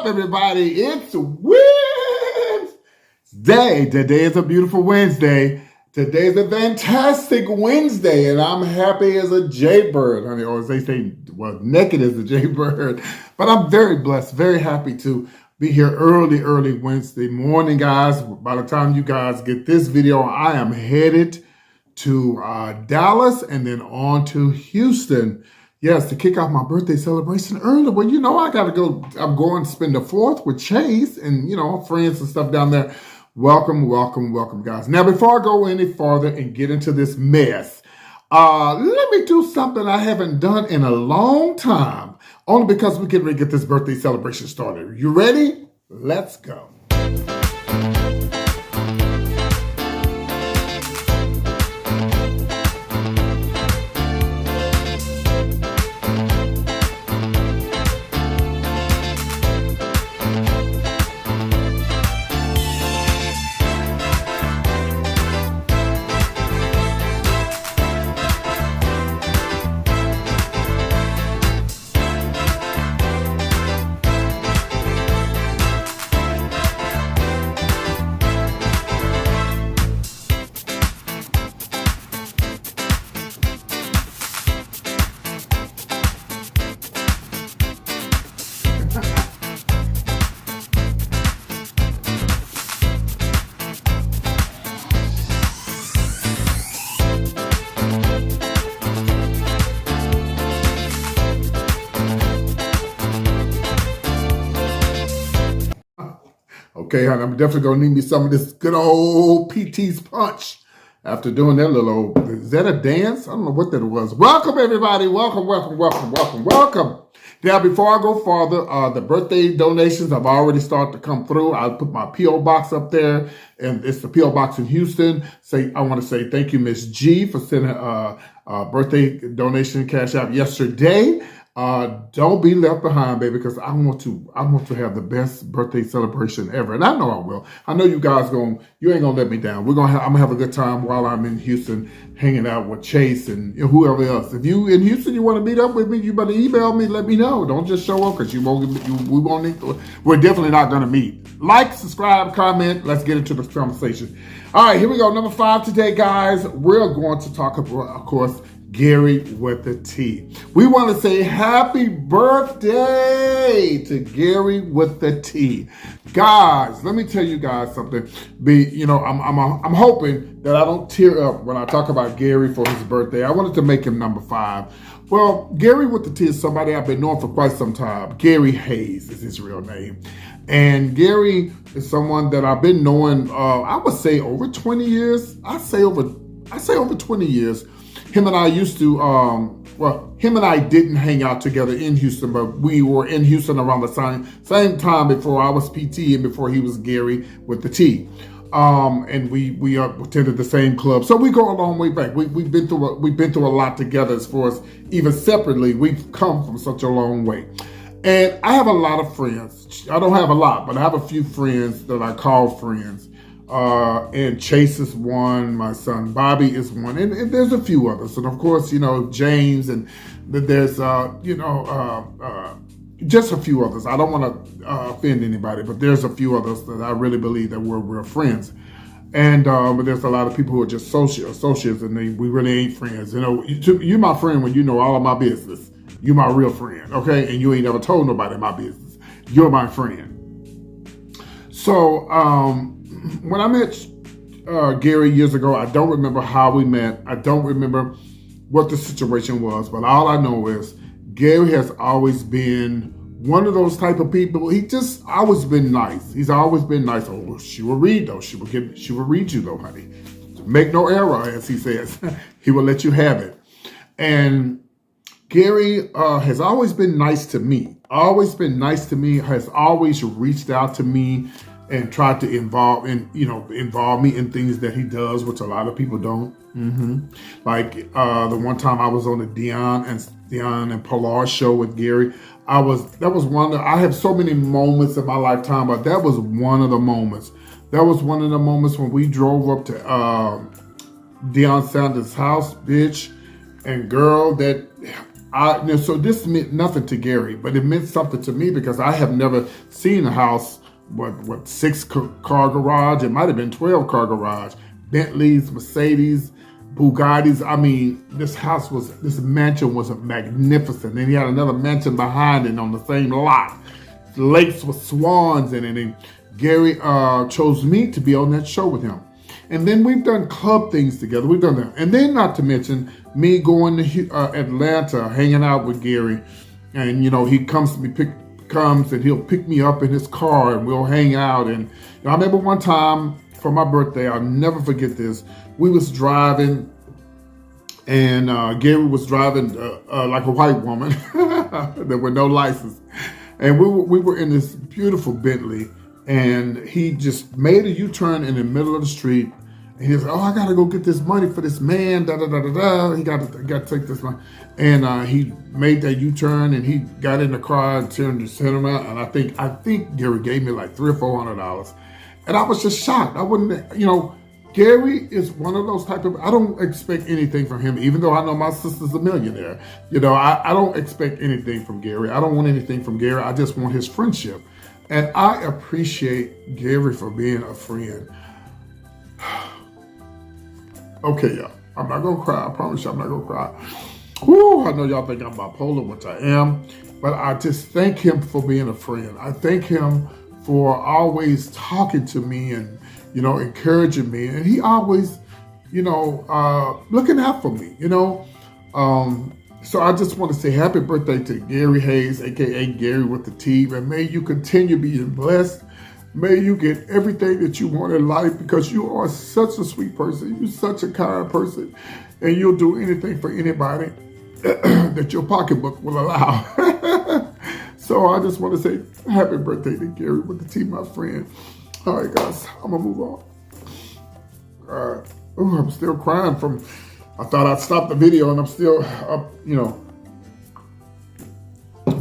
up, everybody? It's Wednesday. Today is a beautiful Wednesday. Today is a fantastic Wednesday, and I'm happy as a jaybird, honey. Or as they say, well, naked as a jaybird. But I'm very blessed, very happy to be here early Wednesday morning, guys. By the time you guys get this video, I am headed to Dallas and then on to Houston. Yes, to kick off my birthday celebration early. Well, you know, I got to go. I'm going to spend the 4th with Chase and, you know, friends and stuff down there. Welcome, guys. Now, before I go any farther and get into this mess, let me do something I haven't done in a long time, only because we can really get this birthday celebration started. You ready? Let's go. Okay, honey, I'm definitely going to need me some of this good old PT's punch after doing that little old, is that a dance? I don't know what that was. Welcome, everybody. Welcome. Now, before I go farther, the birthday donations have already started to come through. I put my P.O. box up there, and it's the P.O. box in Houston. I want to say thank you, Miss G, for sending a birthday donation cash out yesterday. Don't be left behind, baby, because I want to have the best birthday celebration ever. And I know I will. I know you guys you ain't gonna let me down. I'm gonna have a good time while I'm in Houston hanging out with Chase and whoever else. If you in Houston, you want to meet up with me, you better email me, let me know. Don't just show up because we're definitely not gonna meet. Like, subscribe, comment. Let's get into this conversation. All right, here we go. Number 5 today, guys. We're going to talk about, of course, Gary with the T. We want to say happy birthday to Gary with the T. Guys, let me tell you guys something. I'm hoping that I don't tear up when I talk about Gary for his birthday. I wanted to make him number 5. Well, Gary with the T is somebody I've been knowing for quite some time. Gary Hayes is his real name. And Gary is someone that I've been knowing, I would say over 20 years. I say over 20 years. Him and I used to, him and I didn't hang out together in Houston, but we were in Houston around the same time before I was PT and before he was Gary with the T. And we attended the same club, so we go a long way back. We've been through a lot together. As far as even separately, we've come from such a long way. And I have a lot of friends. I don't have a lot, but I have a few friends that I call friends. And Chase is one, my son Bobby is one, and there's a few others. And of course, you know, James, and there's, just a few others. I don't want to offend anybody, but there's a few others that I really believe that we're friends. And but there's a lot of people who are just associates, and we really ain't friends. You know, you're my friend when you know all of my business. You're my real friend, okay? And you ain't never told nobody my business. You're my friend. So, when I met Gary years ago, I don't remember how we met. I don't remember what the situation was, but all I know is Gary has always been one of those type of people. He just always been nice. He's always been nice. Oh, she will read though. She will read you though, honey. Make no error, as he says. He will let you have it. And Gary has always been nice to me. Has always reached out to me and tried to involve me in things that he does, which a lot of people don't. Like the one time I was on the Dion and Pilar show with Gary, I have so many moments in my lifetime, but that was one of the moments. That was one of the moments when we drove up to Deion Sanders' house, bitch, and girl, that So this meant nothing to Gary, but it meant something to me because I have never seen a house, what 6-car garage, it might have been 12-car garage, Bentleys, Mercedes, Bugattis. I mean, this mansion was magnificent. And he had another mansion behind it on the same lot. Lakes with swans in it. And Gary chose me to be on that show with him. And then we've done club things together. We've done that. And then not to mention me going to Atlanta, hanging out with Gary. And, he comes and he'll pick me up in his car and we'll hang out. And I remember one time for my birthday, I'll never forget this. We was driving and Gary was driving like a white woman. There were no license. And we were in this beautiful Bentley. And he just made a U-turn in the middle of the street. And he was like, I got to go get this money for this man, da-da-da-da-da. He got to take this money. And he made that U-turn and he got in the car and turned around. And I think Gary gave me like $300 or $400. And I was just shocked. I wouldn't, Gary is one of those type of, I don't expect anything from him, even though I know my sister's a millionaire. I don't expect anything from Gary. I don't want anything from Gary. I just want his friendship. And I appreciate Gary for being a friend. Okay, y'all. I'm not going to cry. I promise you I'm not going to cry. Whew, I know y'all think I'm bipolar, which I am. But I just thank him for being a friend. I thank him for always talking to me and, encouraging me. And he always, looking out for me, So I just want to say happy birthday to Gary Hayes, a.k.a. Gary with the T. And may you continue being blessed. May you get everything that you want in life because you are such a sweet person. You're such a kind person. And you'll do anything for anybody that your pocketbook will allow. So I just want to say happy birthday to Gary with the T, my friend. All right, guys, I'm going to move on. All right. Oh, I'm still crying I thought I'd stop the video and I'm still up,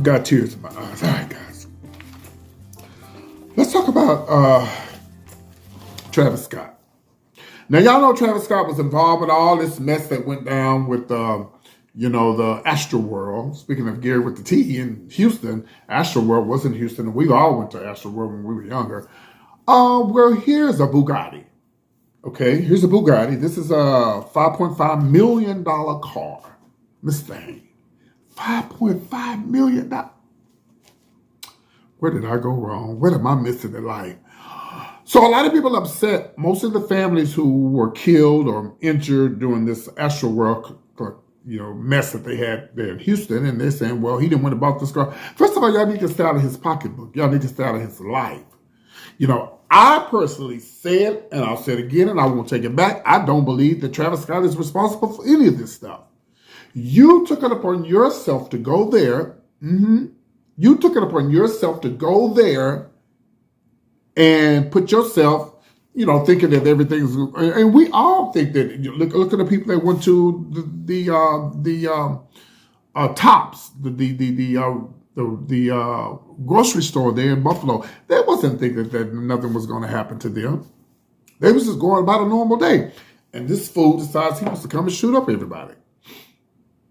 got tears in my eyes. All right, guys. Let's talk about Travis Scott. Now, y'all know Travis Scott was involved with all this mess that went down with, the Astroworld. Speaking of Gary with the T in Houston, Astroworld was in Houston, and we all went to Astroworld when we were younger. Well, here's a Bugatti. Okay, here's a Bugatti. This is a $5.5 million car. Mustang. $5.5 million. Where did I go wrong? What am I missing in life? So a lot of people upset. Most of the families who were killed or injured during this Astroworld, mess that they had there in Houston, and they're saying, well, he didn't want to buy this car. First of all, y'all need to stay out of his pocketbook. Y'all need to stay out of his life. I personally said, and I'll say it again, and I won't take it back, I don't believe that Travis Scott is responsible for any of this stuff. You took it upon yourself to go there. You took it upon yourself to go there and put yourself, thinking that everything's, and we all think that, look at the people that went to the Tops, the grocery store there in Buffalo. They wasn't thinking that nothing was going to happen to them. They was just going about a normal day. And this fool decides he wants to come and shoot up everybody.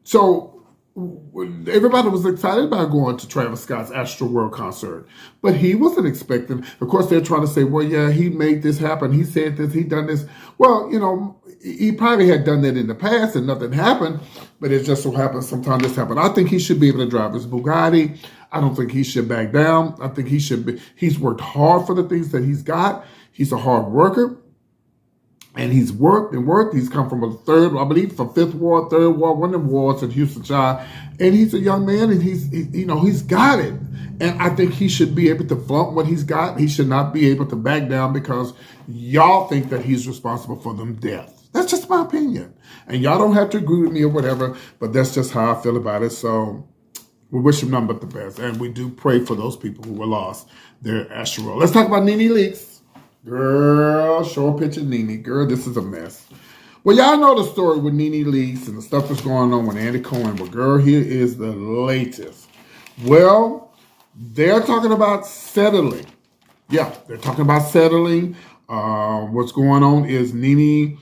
So everybody was excited about going to Travis Scott's Astroworld concert. But he wasn't expecting. Of course, they're trying to say, well, yeah, he made this happen. He said this, he done this. Well, he probably had done that in the past and nothing happened. But it just so happens sometimes this happened. I think he should be able to drive his Bugatti. I don't think he should back down. I think he's worked hard for the things that he's got. He's a hard worker. And he's worked and worked. He's come from from 5th Ward, 3rd Ward, one of them wards in Houston, child. And he's a young man, and he's got it. And I think he should be able to flaunt what he's got. He should not be able to back down because y'all think that he's responsible for them deaths. That's just my opinion. And y'all don't have to agree with me or whatever, but that's just how I feel about it. So we wish him nothing but the best. And we do pray for those people who were lost there at Astroworld. Let's talk about Nene Leakes. Girl, show a picture of Nene. Girl, this is a mess. Well, y'all know the story with Nene Leakes and the stuff that's going on with Andy Cohen. But girl, here is the latest. Well, they're talking about settling. Yeah, they're talking about settling. What's going on is Nene,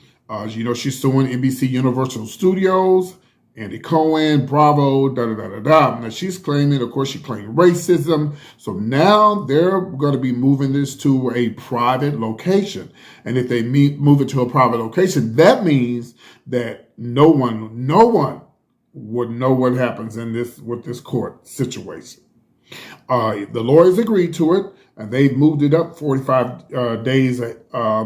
she's suing NBC Universal Studios. Andy Cohen, Bravo, da da da da da. Now she's claiming, of course, she claimed racism. So now they're going to be moving this to a private location. And if they move it to a private location, that means that no one would know what happens in this with this court situation. The lawyers agreed to it, and they've moved it up 45 days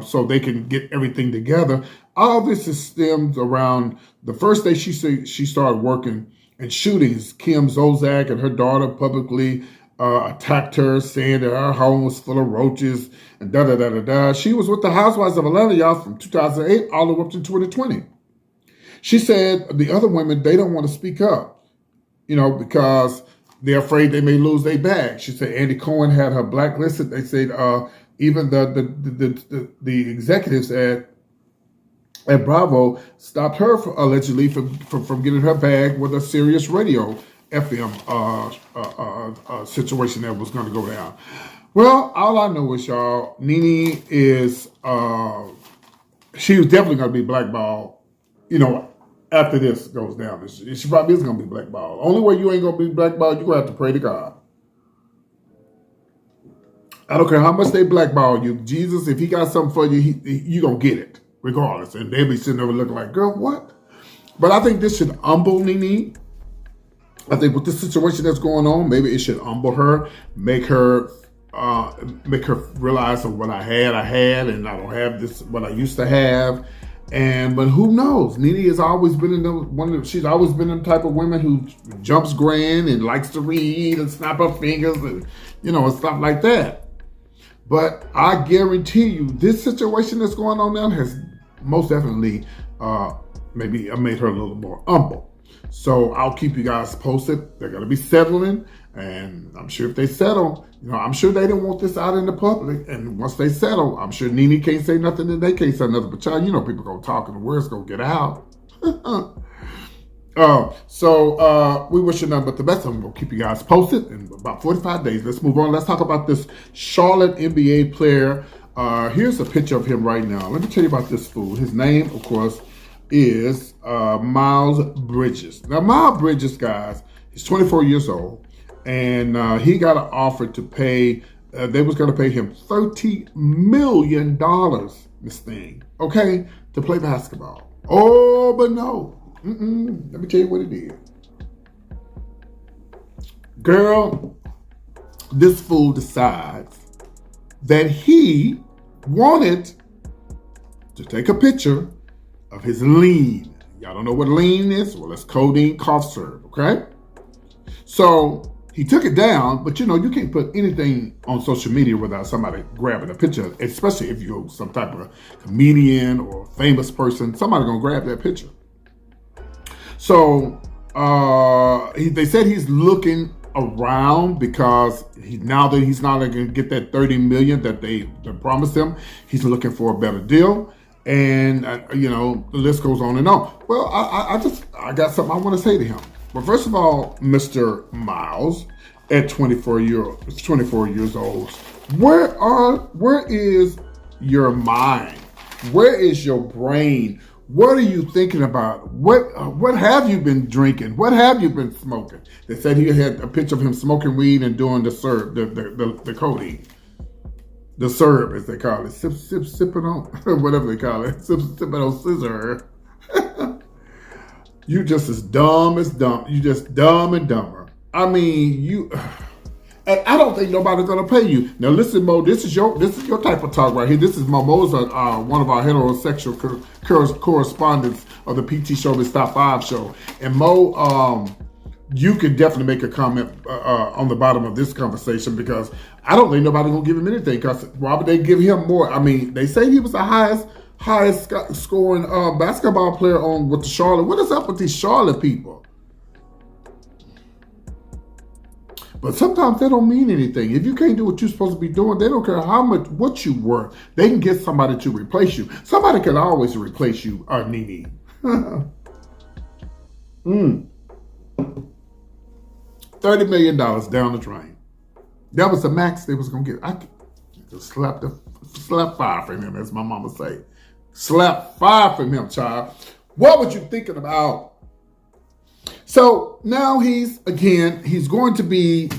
so they can get everything together. All this is stemmed around the first day she started working and shootings. Kim Zolciak and her daughter publicly attacked her, saying that her home was full of roaches and da da da da da. She was with the Housewives of Atlanta, y'all, from 2008 all the way up to 2020. She said the other women, they don't want to speak up, because they're afraid they may lose their bag. She said Andy Cohen had her blacklisted. They said even the executives at Bravo stopped her allegedly from getting her bag with a Sirius Radio FM situation that was going to go down. Well, all I know is, y'all, Nene is she was definitely going to be blackballed. After this goes down, she probably is going to be blackballed. Only way you ain't going to be blackballed, you're going to have to pray to God. I don't care how much they blackball you. Jesus, if he got something for you, you're going to get it, regardless. And they'll be sitting there looking like, girl, what? But I think this should humble Nene. I think with the situation that's going on, maybe it should humble her, make her realize of what I had, and I don't have this, what I used to have. But who knows? Nene has always been she's always been the type of woman who jumps grand and likes to read and snap her fingers and stuff like that. But I guarantee you, this situation that's going on now has most definitely maybe made her a little more humble. So I'll keep you guys posted. They're going to be settling, and I'm sure if they settle, I'm sure they didn't want this out in the public. And once they settle, I'm sure Nene can't say nothing and they can't say nothing. But child, people going to talk and the word's going to get out. So we wish you nothing but the best. I'm going to keep you guys posted in about 45 days. Let's move on. Let's talk about this Charlotte NBA player. Here's a picture of him right now. Let me tell you about this fool. His name, of course, is Miles Bridges. Now, Miles Bridges, guys, he's 24 years old. And he got an offer to pay, they was going to pay him $30 million, this thing, okay, to play basketball. Oh, but no. Let me tell you what it is. Girl, this fool decides that he wanted to take a picture of his lean. Y'all don't know what lean is? Well, it's codeine cough syrup, okay? So he took it down, but you can't put anything on social media without somebody grabbing a picture, especially if you're some type of comedian or famous person. Somebody's going to grab that picture. So they said he's looking around because now that he's not going to get that $30 million that they promised him, he's looking for a better deal. And, the list goes on and on. Well, I got something I want to say to him. Well, first of all, Mr. Miles, at 24 years old, where is your mind? Where is your brain? What are you thinking about? What have you been drinking? What have you been smoking? They said he had a picture of him smoking weed and doing the syrup, the codeine. The syrup, as they call it. Sipping on, whatever they call it. Sipping on scissor. You just as dumb as dumb. You just dumb and dumber. I mean, and I don't think nobody's gonna pay you. Now listen, Mo, this is your type of talk right here. This is Mo's one of our heterosexual correspondents of the PT Showbiz Top 5 show. And Mo, you can definitely make a comment on the bottom of this conversation because I don't think nobody's gonna give him anything. Because why would they give him more? I mean, they say he was the highest scoring basketball player with the Charlotte. What is up with these Charlotte people? But sometimes they don't mean anything. If you can't do what you're supposed to be doing, they don't care what you worth. They can get somebody to replace you. Somebody can always replace you, Nene. $30 million down the drain. That was the max they was gonna get. I could slap fire from him, as my mama say. Slap fire from him, child. What was you thinking about So now he's going to be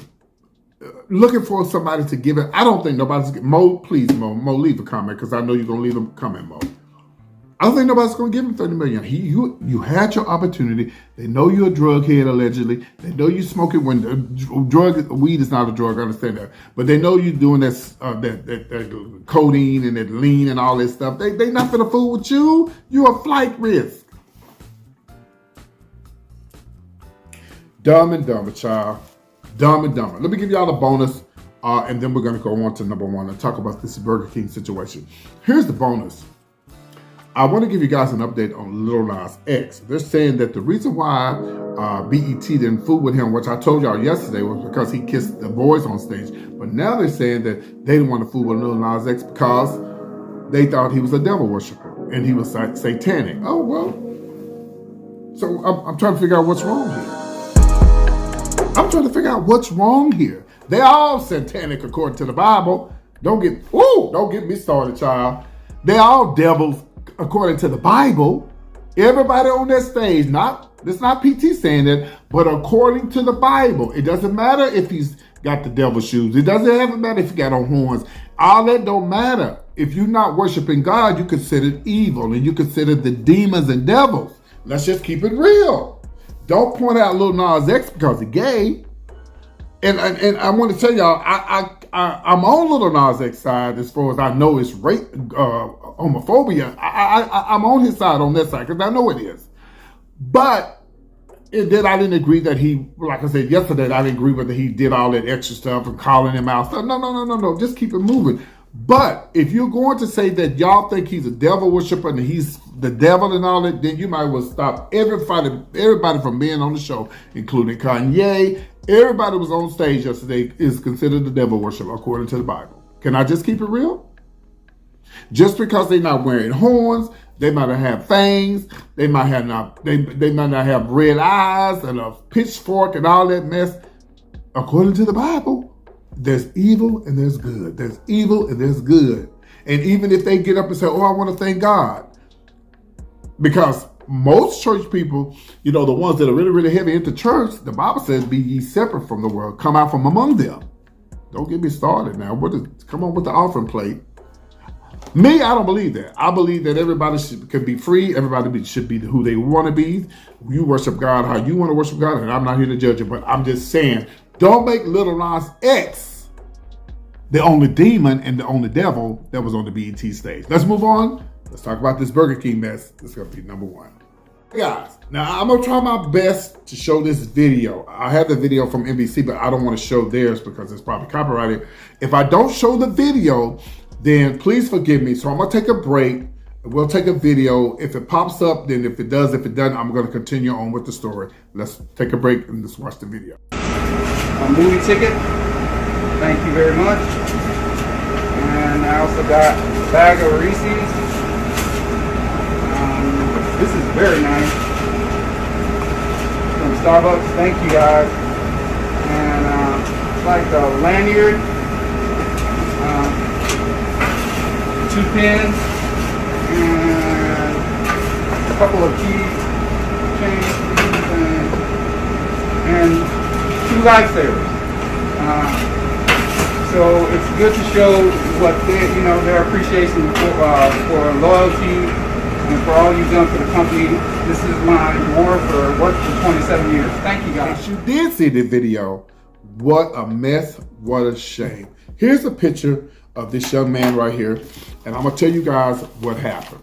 looking for somebody to give it. I don't think nobody's Mo. Please, Mo, leave a comment because I know you're gonna leave a comment, Mo. I don't think nobody's gonna give him $30 million. You had your opportunity. They know you're a drug head allegedly. They know you smoking when weed is not a drug. I understand that, but they know you doing that codeine and that lean and all that stuff. They not gonna fool with you. You're a flight risk. Dumb and dumber, child. Dumb and dumber. Let me give y'all a bonus, and then we're going to go on to number one and talk about this Burger King situation. Here's the bonus. I want to give you guys an update on Lil Nas X. They're saying that the reason why BET didn't fool with him, which I told y'all yesterday, was because he kissed the boys on stage. But now they're saying that they didn't want to fool with Lil Nas X because they thought he was a devil worshiper and he was satanic. Oh, well. So I'm trying to figure out what's wrong here. I'm trying to figure out what's wrong here. They're all satanic according to the Bible. Don't get me started, child. They're all devils according to the Bible. Everybody on that stage, it's not PT saying that, but according to the Bible. It doesn't matter if he's got the devil shoes. It doesn't even matter if he got on horns. All that don't matter. If you're not worshiping God, you consider evil and you consider the demons and devils. Let's just keep it real. Don't point out Lil Nas X because he's gay. And I want to tell y'all, I'm on Lil Nas X side as far as I know it's rape, homophobia. I'm on his side on that side because I know it is. But then I didn't agree that he, like I said yesterday, I didn't agree with that he did all that extra stuff and calling him out. No. Just keep it moving. But if you're going to say that y'all think he's a devil worshiper and he's the devil and all that, then you might well stop everybody from being on the show, including Kanye. Everybody was on stage yesterday is considered the devil worshiper according to the Bible. Can I just keep it real? Just because they're not wearing horns, they might not have fangs, they might not have red eyes and a pitchfork and all that mess. According to the Bible, there's evil and there's good. There's evil and there's good. And even if they get up and say, oh, I want to thank God. Because most church people, the ones that are really, really heavy into church, the Bible says, be ye separate from the world. Come out from among them. Don't get me started now. Come on with the offering plate. Me, I don't believe that. I believe that everybody can be free. Everybody should be who they want to be. You worship God how you want to worship God. And I'm not here to judge it. But I'm just saying, don't make Lil Nas X the only demon and the only devil that was on the BET stage. Let's move on. Let's talk about this Burger King mess. This is going to be number one. Hey guys, now I'm going to try my best to show this video. I have the video from NBC, but I don't want to show theirs because it's probably copyrighted. If I don't show the video, then please forgive me. So I'm going to take a break. We'll take a video. If it pops up, then if it doesn't, I'm going to continue on with the story. Let's take a break and let's watch the video. A movie ticket. Thank you very much. And I also got a bag of Reese's. This is very nice. From Starbucks. Thank you guys. And it's like a lanyard. 2 pins. And a couple of key chains. And 2 lifesavers. So it's good to show what their appreciation for loyalty and for all you've done for the company. This is my reward for working for 27 years. Thank you guys. If you did see the video, what a mess, what a shame. Here's a picture of this young man right here, and I'm gonna tell you guys what happened.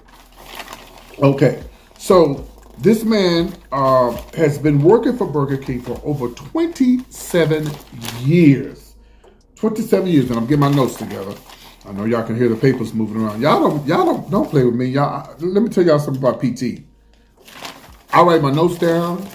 Okay, so this man has been working for Burger King for over 27 years. 27 years, and I'm getting my notes together. I know y'all can hear the papers moving around. Y'all don't play with me. Let me tell y'all something about PT. I write my notes down.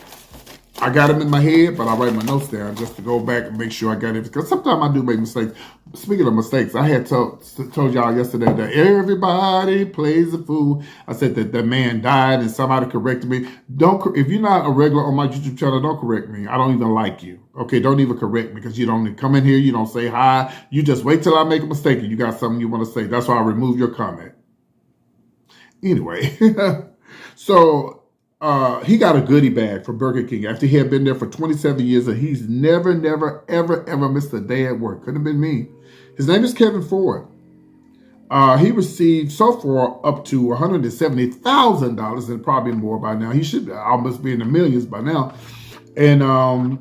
I got them in my head, but I write my notes down just to go back and make sure I got it. Because sometimes I do make mistakes. Speaking of mistakes, I had told y'all yesterday that everybody plays a fool. I said that the man died and somebody corrected me. If you're not a regular on my YouTube channel, don't correct me. I don't even like you. Okay, don't even correct me because you don't come in here, you don't say hi. You just wait till I make a mistake and you got something you want to say. That's why I remove your comment. Anyway, so he got a goodie bag from Burger King after he had been there for 27 years, and he's never, ever missed a day at work. Couldn't have been me. His name is Kevin Ford. He received so far up to $170,000 and probably more by now. He should almost be in the millions by now. And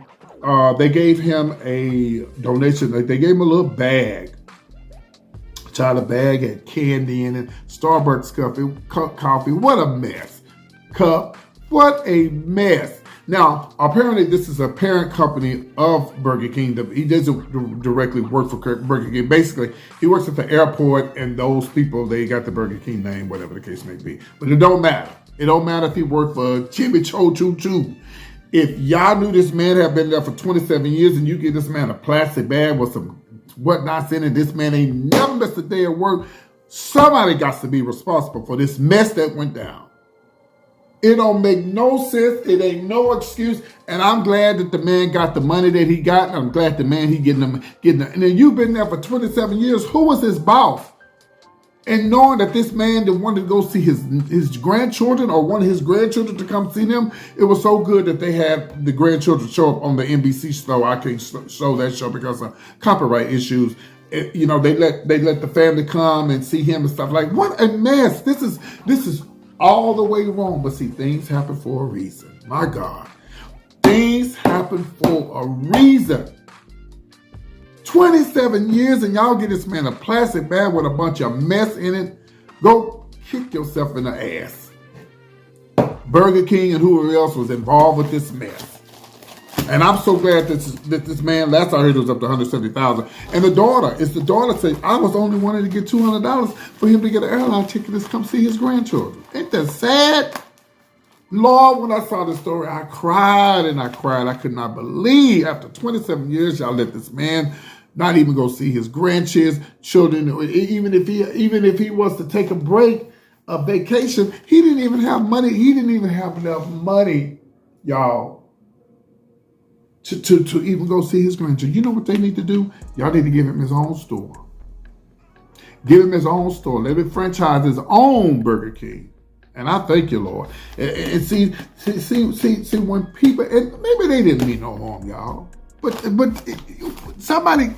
they gave him a donation. They gave him a little bag. Child, bag had candy in it, Starbucks coffee. What a mess. Cup. What a mess. Now, apparently this is a parent company of Burger King. He doesn't directly work for Burger King. Basically, he works at the airport, and those people, they got the Burger King name, whatever the case may be. But it don't matter. It don't matter if he worked for Jimmy Cho Choo Choo. If y'all knew this man had been there for 27 years and you give this man a plastic bag with some whatnots in it, this man ain't never missed a day at work, somebody got to be responsible for this mess that went down. It don't make no sense. It ain't no excuse. And I'm glad that the man got the money that he got. I'm glad the man he getting them. And then you've been there for 27 years. Who was his boss? And knowing that this man that wanted to go see his grandchildren or one of his grandchildren to come see them, it was so good that they had the grandchildren show up on the NBC show. I can't show that show because of copyright issues. You know, they let the family come and see him and stuff. Like, what a mess. This is all the way wrong. But see, things happen for a reason. My God. Things happen for a reason. 27 years and y'all get this man a plastic bag with a bunch of mess in it. Go kick yourself in the ass. Burger King and whoever else was involved with this mess. And I'm so glad that this man, last I heard it was up to $170,000. And the daughter said, I was only wanting to get $200 for him to get an airline ticket to come see his grandchildren. Ain't that sad? Lord, when I saw the story, I cried and I cried. I could not believe after 27 years, y'all let this man not even go see his grandchildren. Even if he was to take a break, a vacation, he didn't even have money. He didn't even have enough money, y'all, to even go see his grandchildren. You know what they need to do? Y'all need to give him his own store. Give him his own store. Let him franchise his own Burger King. And I thank you, Lord. And see, when people, and maybe they didn't mean no harm, y'all. But somebody,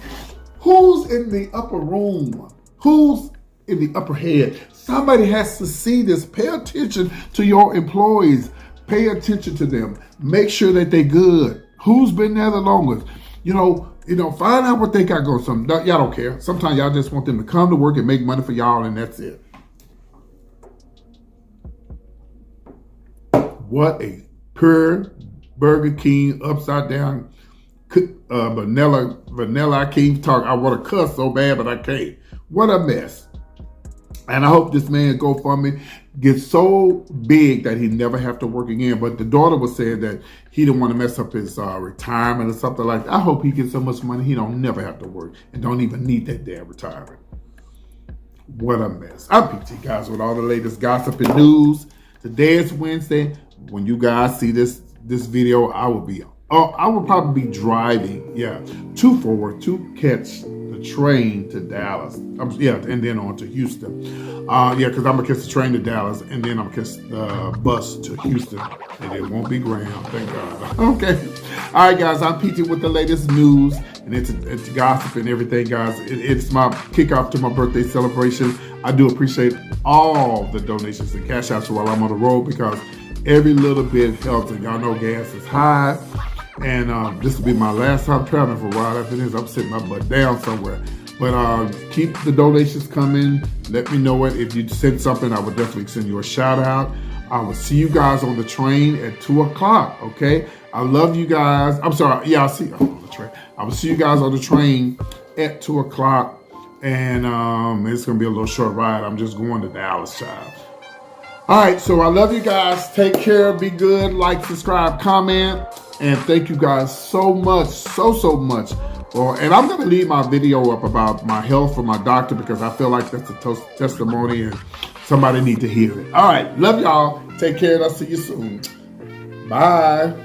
who's in the upper room? Who's in the upper head? Somebody has to see this. Pay attention to your employees. Pay attention to them. Make sure that they're good. Who's been there the longest? You know, find out what they got going. Y'all don't care. Sometimes y'all just want them to come to work and make money for y'all, and that's it. What a pure Burger King upside down vanilla. I can't talk. I want to cuss so bad, but I can't. What a mess. And I hope this man GoFundMe gets so big that he never have to work again. But the daughter was saying that he didn't want to mess up his retirement or something like that. I hope he gets so much money he don't never have to work and don't even need that damn retirement. What a mess. I'm PT guys with all the latest gossip and news. Today is Wednesday. When you guys see this video, I will probably be driving, to catch the train to Dallas. And then on to Houston. Because I'm going to catch the train to Dallas, and then I'm going to catch the bus to Houston. And it won't be Graham, thank God. Okay. All right, guys, I'm PT with the latest news, and it's gossip and everything, guys. It's my kickoff to my birthday celebration. I do appreciate all the donations and cash outs while I'm on the road, because every little bit helps, and y'all know gas is high. And this will be my last time traveling for a while. After this, I'm sitting my butt down somewhere. But keep the donations coming. Let me know it. If you send something, I will definitely send you a shout out. I will see you guys on the train at 2 o'clock, okay? I love you guys. I'm sorry. Yeah, I'll see you on the train. I will see you guys on the train at 2 o'clock. And it's going to be a little short ride. I'm just going to Dallas, child. All right, so I love you guys. Take care. Be good. Like, subscribe, comment. And thank you guys so much, so much. And I'm going to leave my video up about my health from my doctor, because I feel like that's a testimony and somebody need to hear it. All right, love y'all. Take care, and I'll see you soon. Bye.